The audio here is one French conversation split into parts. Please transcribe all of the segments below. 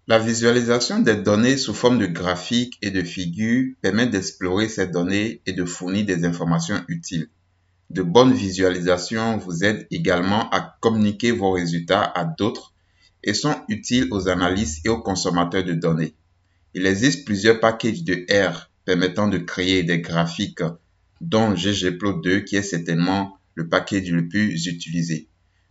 La visualisation des données sous forme de graphiques et de figures permet d'explorer ces données et de fournir des informations utiles. De bonnes visualisations vous aident également à communiquer vos résultats à d'autres et sont utiles aux analystes et aux consommateurs de données. Il existe plusieurs packages de R permettant de créer des graphiques, dont ggplot2 qui est certainement le package le plus utilisé.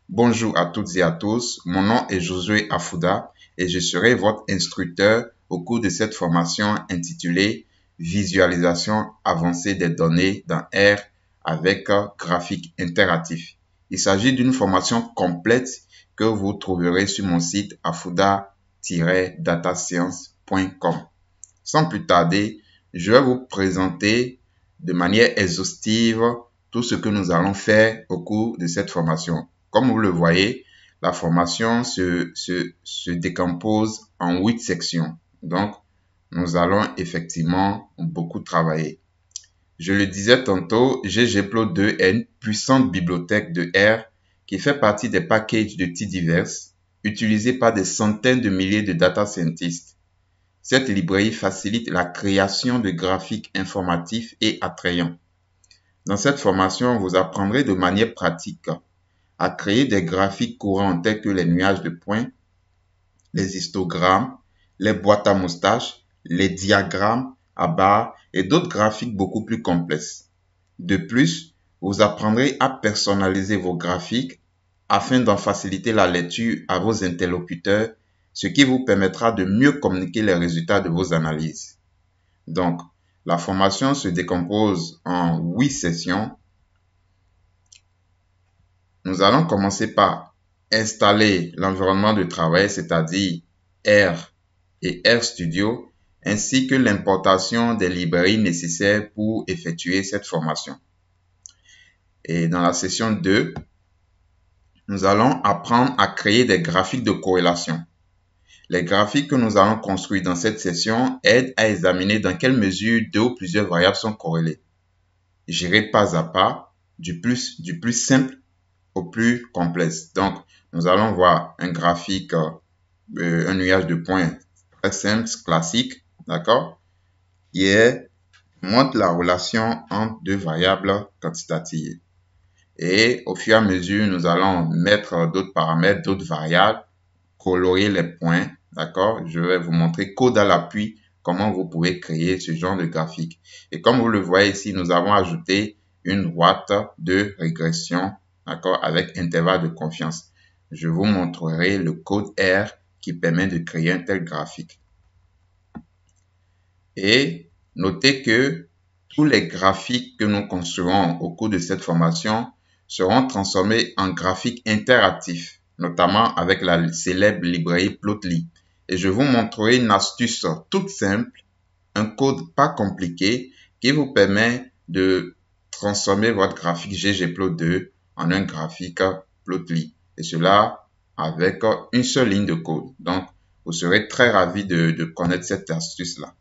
Bonjour à toutes et à tous, mon nom est Josué Afouda et je serai votre instructeur au cours de cette formation intitulée Visualisation avancée des données dans R avec graphique interactif. Il s'agit d'une formation complète que vous trouverez sur mon site afouda-datascience.com. Sans plus tarder, je vais vous présenter de manière exhaustive tout ce que nous allons faire au cours de cette formation. Comme vous le voyez, la formation se décompose en 8 sections. Donc, nous allons effectivement beaucoup travailler. Je le disais tantôt, ggplot2 est une puissante bibliothèque de R qui fait partie des packages de types divers utilisés par des centaines de milliers de data scientists. Cette librairie facilite la création de graphiques informatifs et attrayants. Dans cette formation, vous apprendrez de manière pratique à créer des graphiques courants tels que les nuages de points, les histogrammes, les boîtes à moustaches, les diagrammes à barres et d'autres graphiques beaucoup plus complexes. De plus, vous apprendrez à personnaliser vos graphiques afin d'en faciliter la lecture à vos interlocuteurs, ce qui vous permettra de mieux communiquer les résultats de vos analyses. Donc, la formation se décompose en 8 sessions. Nous allons commencer par installer l'environnement de travail, c'est-à-dire R et RStudio, ainsi que l'importation des librairies nécessaires pour effectuer cette formation. Et dans la session 2, nous allons apprendre à créer des graphiques de corrélation. Les graphiques que nous allons construire dans cette session aident à examiner dans quelle mesure deux ou plusieurs variables sont corrélées. J'irai pas à pas du plus simple au plus complexe. Donc, nous allons voir un graphique, un nuage de points très simple, classique, d'accord, qui montre la relation entre deux variables quantitatives. Et au fur et à mesure, nous allons mettre d'autres paramètres, d'autres variables, colorier les points, d'accord. Je vais vous montrer code à l'appui comment vous pouvez créer ce genre de graphique. Et comme vous le voyez ici, nous avons ajouté une droite de régression, d'accord, avec intervalle de confiance. Je vous montrerai le code R qui permet de créer un tel graphique. Et notez que tous les graphiques que nous construirons au cours de cette formation seront transformés en graphiques interactifs, notamment avec la célèbre librairie Plotly. Et je vous montrerai une astuce toute simple, un code pas compliqué qui vous permet de transformer votre graphique ggplot2 en un graphique Plotly. Et cela avec une seule ligne de code. Donc, vous serez très ravis de connaître cette astuce-là.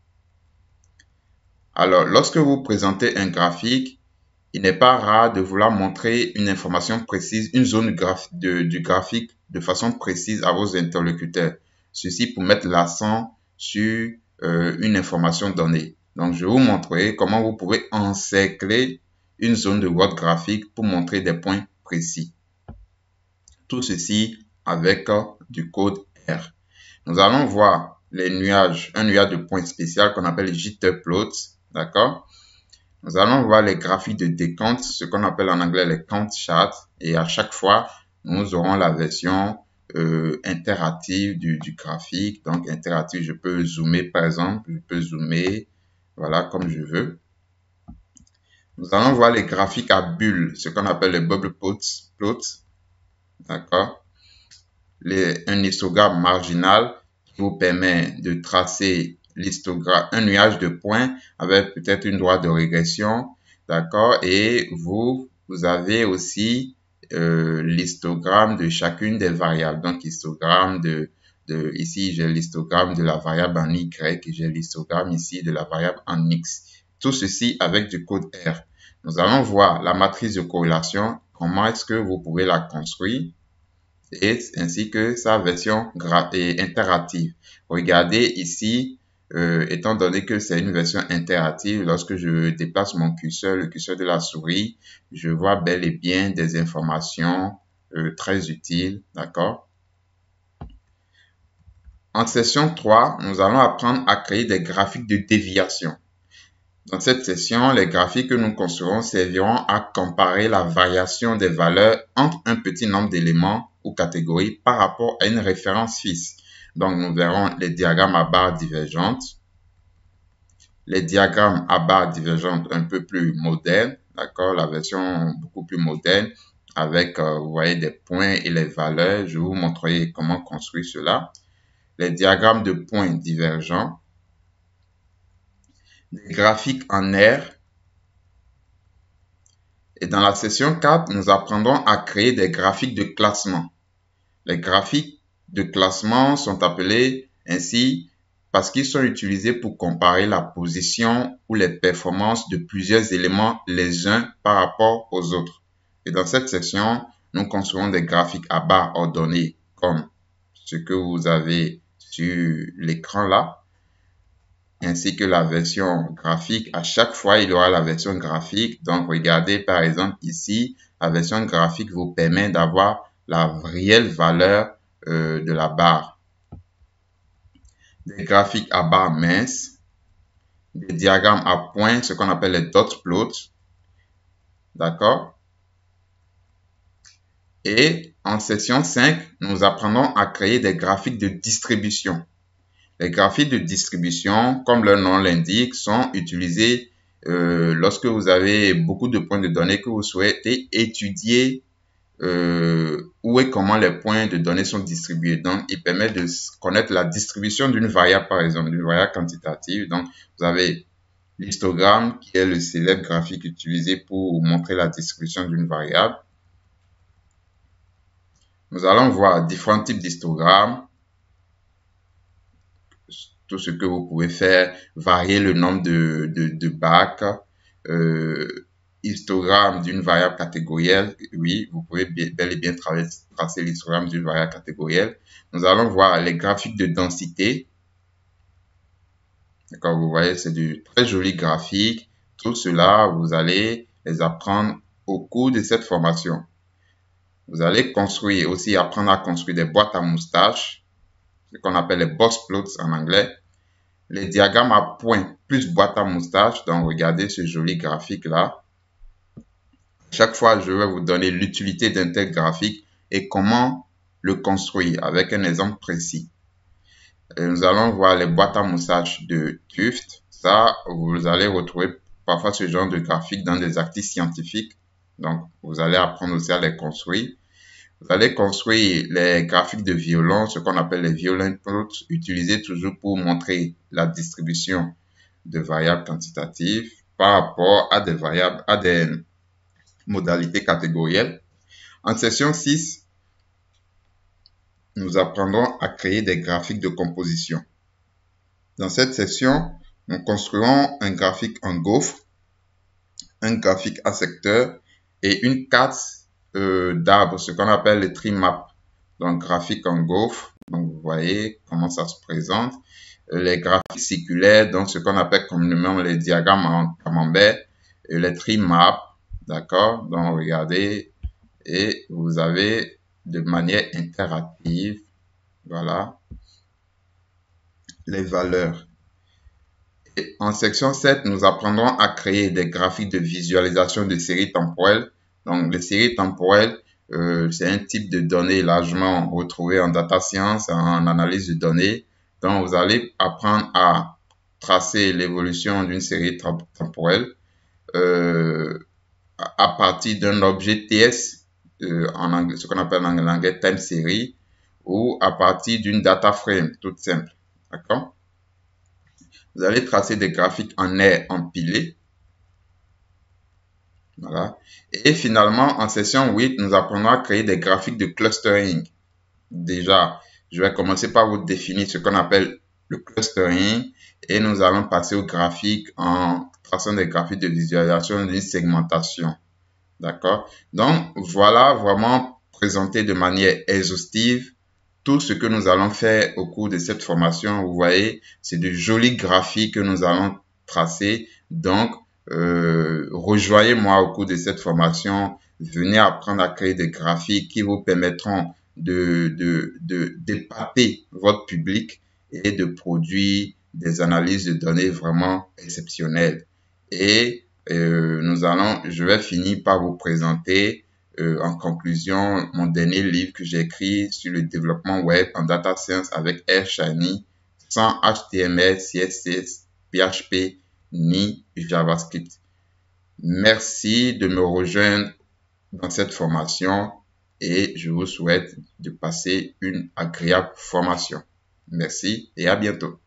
Alors, lorsque vous présentez un graphique, il n'est pas rare de vouloir montrer une information précise, une zone du graphique de façon précise à vos interlocuteurs. Ceci pour mettre l'accent sur une information donnée. Donc, je vous montrerai comment vous pouvez encercler une zone de votre graphique pour montrer des points précis. Tout ceci avec du code R. Nous allons voir les nuages, un nuage de points spécial qu'on appelle jitterplots, d'accord? Nous allons voir les graphiques de décompte, ce qu'on appelle en anglais les count charts. Et à chaque fois, nous aurons la version interactive du graphique. Donc, interactive, je peux zoomer par exemple. Je peux zoomer, voilà, comme je veux. Nous allons voir les graphiques à bulles, ce qu'on appelle les bubble plots. D'accord? Un histogramme marginal qui vous permet de tracer l'histogramme, un nuage de points avec peut-être une droite de régression, d'accord, et vous avez aussi l'histogramme de chacune des variables. Donc, histogramme ici, j'ai l'histogramme de la variable en Y et j'ai l'histogramme ici de la variable en X. Tout ceci avec du code R. Nous allons voir la matrice de corrélation, comment est-ce que vous pouvez la construire. et ainsi que sa version interactive. Regardez ici, étant donné que c'est une version interactive, lorsque je déplace mon curseur, le curseur de la souris, je vois bel et bien des informations très utiles, d'accord? En session 3, nous allons apprendre à créer des graphiques de déviation. Dans cette session, les graphiques que nous construirons serviront à comparer la variation des valeurs entre un petit nombre d'éléments ou catégories par rapport à une référence fixe. Donc, nous verrons les diagrammes à barres divergentes, les diagrammes à barres divergentes un peu plus modernes, d'accord, la version beaucoup plus moderne avec, vous voyez, des points et les valeurs. Je vais vous montrer comment construire cela. Les diagrammes de points divergents, des graphiques en R. Et dans la session 4, nous apprendrons à créer des graphiques de classement. Les graphiques de classement sont appelés ainsi parce qu'ils sont utilisés pour comparer la position ou les performances de plusieurs éléments les uns par rapport aux autres. Et dans cette section, nous construirons des graphiques à barres ordonnées comme ce que vous avez sur l'écran là, ainsi que la version graphique. À chaque fois, il y aura la version graphique. Donc, regardez par exemple ici, la version graphique vous permet d'avoir la réelle valeur de la barre. Des graphiques à barres minces, des diagrammes à points, ce qu'on appelle les dot plots. D'accord? Et en session 5, nous apprendrons à créer des graphiques de distribution. Les graphiques de distribution, comme leur nom l'indique, sont utilisés lorsque vous avez beaucoup de points de données que vous souhaitez étudier où et comment les points de données sont distribués. Donc, il permet de connaître la distribution d'une variable, par exemple, d'une variable quantitative. Donc, vous avez l'histogramme, qui est le célèbre graphique utilisé pour montrer la distribution d'une variable. Nous allons voir différents types d'histogrammes. Tout ce que vous pouvez faire, varier le nombre de bacs, histogramme d'une variable catégorielle. Oui, vous pouvez bel et bien tracer l'histogramme d'une variable catégorielle. Nous allons voir les graphiques de densité. D'accord, vous voyez, c'est du très joli graphique. Tout cela, vous allez les apprendre au cours de cette formation. Vous allez construire aussi, apprendre à construire des boîtes à moustaches, ce qu'on appelle les box plots en anglais. Les diagrammes à points plus boîte à moustache. Donc, regardez ce joli graphique-là. Chaque fois, je vais vous donner l'utilité d'un tel graphique et comment le construire avec un exemple précis. Et nous allons voir les boîtes à moustache de Tuft. Ça, vous allez retrouver parfois ce genre de graphique dans des articles scientifiques. Donc, vous allez apprendre aussi à les construire. Vous allez construire les graphiques de violon, ce qu'on appelle les violin plots, utilisés toujours pour montrer la distribution de variables quantitatives par rapport à des variables, à des modalités catégorielles. En session 6, nous apprendrons à créer des graphiques de composition. Dans cette session, nous construirons un graphique en gaufre, un graphique à secteur et une carte d'arbres, ce qu'on appelle les tree maps. Donc, graphique en gaufre. Donc, vous voyez comment ça se présente. Les graphiques circulaires, donc ce qu'on appelle communément les diagrammes en camembert. Et les tree maps. D'accord? Donc, regardez. Et vous avez de manière interactive, voilà, les valeurs. Et en section 7, nous apprendrons à créer des graphiques de visualisation de séries temporelles. Donc, les séries temporelles, c'est un type de données largement retrouvé en data science, en analyse de données. Donc, vous allez apprendre à tracer l'évolution d'une série temporelle à partir d'un objet TS, en anglais, ce qu'on appelle en anglais time series, ou à partir d'une data frame toute simple. D'accord? Vous allez tracer des graphiques en aire empilés. Voilà. Et finalement, en session 8, nous apprendrons à créer des graphiques de clustering. Déjà, je vais commencer par vous définir ce qu'on appelle le clustering et nous allons passer au graphique en traçant des graphiques de visualisation d'une segmentation. D'accord? Donc, voilà vraiment présenter de manière exhaustive tout ce que nous allons faire au cours de cette formation. Vous voyez, c'est de jolis graphiques que nous allons tracer. Donc, rejoignez-moi au cours de cette formation. Venez apprendre à créer des graphiques qui vous permettront d'épater votre public et de produire des analyses de données vraiment exceptionnelles. Et je vais finir par vous présenter en conclusion mon dernier livre que j'ai écrit sur le développement web en data science avec AirShiny, sans HTML, CSS, PHP ni JavaScript. Merci de me rejoindre dans cette formation et je vous souhaite de passer une agréable formation. Merci et à bientôt.